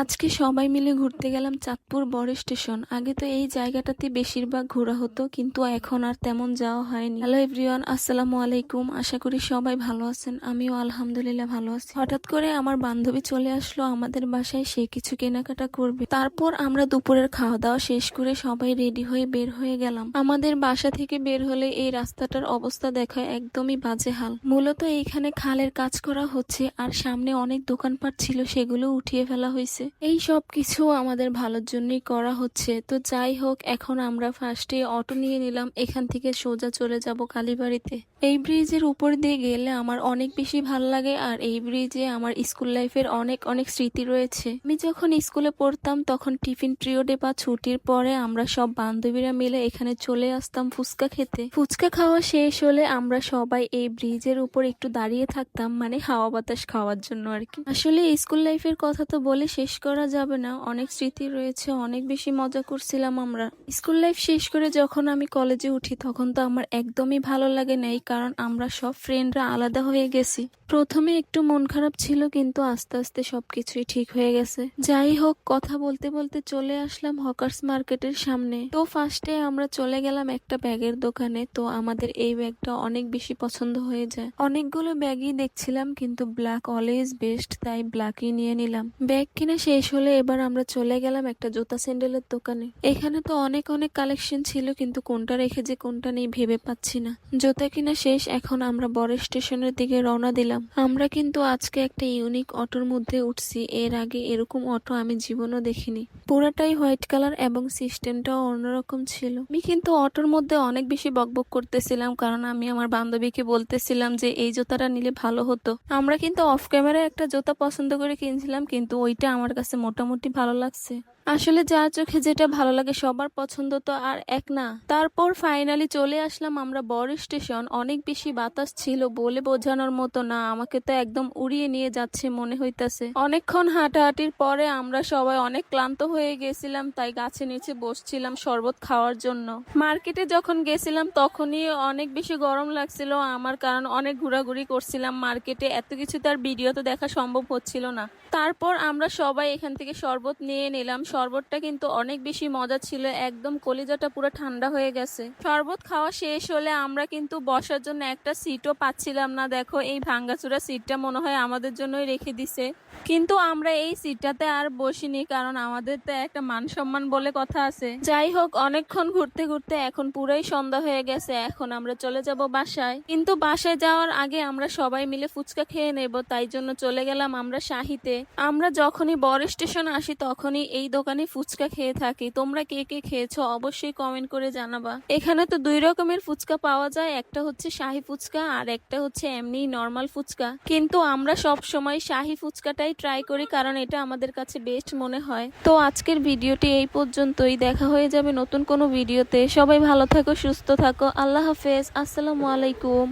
আজকে সবাই মিলে ঘুরতে গেলাম চাঁদপুর বড় স্টেশন। আগে তো এই জায়গাটাতে বেশিরভাগ ঘোরা হতো, কিন্তু এখন আর তেমন যাওয়া হয়নি। হ্যালো এভরিওয়ান, আসসালামু আলাইকুম। আশা করি সবাই ভালো আছেন। আমিও আলহামদুলিল্লাহ ভালো আছি। হঠাৎ করে আমার বান্ধবী চলে আসলো আমাদের বাসায়, সে কিছু কেনাকাটা করবে। তারপর আমরা দুপুরের খাওয়া দাওয়া শেষ করে সবাই রেডি হয়ে বের হয়ে গেলাম। আমাদের বাসা থেকে বের হলে এই রাস্তাটার অবস্থা দেখা একদমই বাজে হাল। মূলত এইখানে খালের কাজ করা হচ্ছে, আর সামনে অনেক দোকানপাট ছিল, সেগুলো উঠিয়ে ফেলা হয়েছে। এই সব কিছু আমাদের ভালোর জন্যই করা হচ্ছে। তো যাই হোক, এখন আমরা ফার্স্টে অটো নিয়ে নিলাম, এখান থেকে সোজা চলে যাব কালীবাড়িতে। এই ব্রিজের উপর দিয়ে গেলে আমার অনেক বেশি ভালো লাগে, আর এই ব্রিজে আমার স্কুল লাইফের অনেক অনেক স্মৃতি রয়েছে। আমি যখন স্কুলে পড়তাম তখন টিফিন পিরিয়ডে বা ছুটির পরে আমরা সব বান্ধবীরা মিলে এখানে চলে আসতাম ফুচকা খেতে। ফুচকা খাওয়া শেষ হলে আমরা সবাই এই ব্রিজের উপর একটু দাঁড়িয়ে থাকতাম, মানে হাওয়া বাতাস খাওয়ার জন্য আর কি। আসলে স্কুল লাইফের কথা তো বলে শেষ করা যাবে না, অনেক স্মৃতি রয়েছে, অনেক বেশি মজা করছিলাম আমরা। স্কুল লাইফ শেষ করে যখন আমি কলেজে উঠি তখন তো আমার একদমই ভালো লাগে নাই, কারণ আমরা সব ফ্রেন্ডরা আলাদা হয়ে গেছি। প্রথমে একটু মন খারাপ ছিল, কিন্তু আস্তে আস্তে সবকিছুই ঠিক হয়ে গেছে। যাই হোক, কথা বলতে বলতে চলে আসলাম হকার্স মার্কেটের সামনে। তো ফার্স্টে আমরা চলে গেলাম একটা ব্যাগের দোকানে। তো আমাদের এই ব্যাগটা অনেক বেশি পছন্দ হয়ে যায়। অনেকগুলো ব্যাগই দেখছিলাম, কিন্তু ব্ল্যাক অলওয়েজ বেস্ট, তাই ব্ল্যাকই নিয়ে নিলাম। ব্যাগ কিনে শেষ হলে এবার আমরা চলে গেলাম একটা জুতা স্যান্ডেলের দোকানে। এখানে তো অনেক অনেক কালেকশন ছিল, কিন্তু কোনটা রেখে যে কোনটা নেই ভেবে পাচ্ছি না। জুতা কিনা শেষ, এখন আমরা বড় স্টেশনের দিকে রওনা দিলাম। আমরা কিন্তু আজকে একটা ইউনিক অটোর মধ্যে উঠছি, এর আগে এরকম অটো আমি জীবনও দেখিনি। পুরাটাই হোয়াইট কালার এবং সিস্টেমটাও অন্যরকম ছিল। আমি কিন্তু অটোর মধ্যে অনেক বেশি বকবক করতেছিলাম, কারণ আমি আমার বান্ধবীকে বলতেছিলাম যে এই জুতাটা নিলে ভালো হতো। আমরা কিন্তু অফ ক্যামেরায় একটা জুতা পছন্দ করে কিনছিলাম, কিন্তু ওইটা আমার কাছে মোটামুটি ভালো লাগছে। আসলে যার চোখে যেটা ভালো লাগে সবার পছন্দ তো আর এক না। তারপর ফাইনালি চলে আসলাম আমরা বড় স্টেশন। অনেক বেশি বাতাস ছিল, বলে বোঝানোর মতো না, আমাকে তো একদম উড়িয়ে নিয়ে যাচ্ছে মনে হইতাছে। অনেকক্ষণ হাঁটাহাঁটির পরে আমরা সবাই অনেক ক্লান্ত হয়ে গেছিলাম, তাই গাছের নিচে বসছিলাম শরবত খাওয়ার জন্য। মার্কেটে যখন গেছিলাম তখনই অনেক বেশি গরম লাগছিল আমার, কারণ অনেক ঘোরাঘুরি করছিলাম মার্কেটে, এত কিছু তার ভিডিও তো দেখা সম্ভব হচ্ছিল না। তারপর আমরা সবাই এখান থেকে শরবত নিয়ে নিলাম। শরবতটা কিন্তু অনেক বেশি মজা ছিল, একদম কলিজাটা পুরো ঠান্ডা হয়ে গেছে। শরবত খাওয়া শেষ হলে আমরা কিন্তু বসার জন্য একটা সিটও পাচ্ছিলাম না। দেখো, এই ভাঙ্গাচুরা সিটটা মনে হয় আমাদের জন্যই রেখে দিছে, কিন্তু আমরা এই সিটটাতে আর বসিনি, কারণ আমাদের তো একটা মান সম্মান বলে কথা আছে। যাই হোক, অনেকক্ষণ ঘুরতে ঘুরতে এখন পুরাই সন্ধ্যা হয়ে গেছে, এখন আমরা চলে যাব বাসায়। কিন্তু বাসায় যাওয়ার আগে আমরা সবাই মিলে ফুচকা খেয়ে নেব, তাই জন্য চলে গেলাম আমরা শাহিতে। আমরা যখনই বড় স্টেশন আসি তখনই এই দোকানে ফুচকা খেয়ে থাকি। তোমরা কে কে খেয়েছো অবশ্যই কমেন্ট করে জানাবা। এখানে তো দুই রকমের ফুচকা পাওয়া যায়, একটা হচ্ছে শাহি ফুচকা আর একটা হচ্ছে এমনি নর্মাল ফুচকা, কিন্তু আমরা সব সময় শাহি ফুচকাটাই ট্রাই করি, কারণ এটা আমাদের কাছে বেস্ট মনে হয়। তো আজকের ভিডিওটি এই পর্যন্তই, দেখা হয়ে যাবে নতুন কোনো ভিডিওতে। সবাই ভালো থাকো, সুস্থ থাকো, আল্লাহ হাফেজ, আসসালামু আলাইকুম।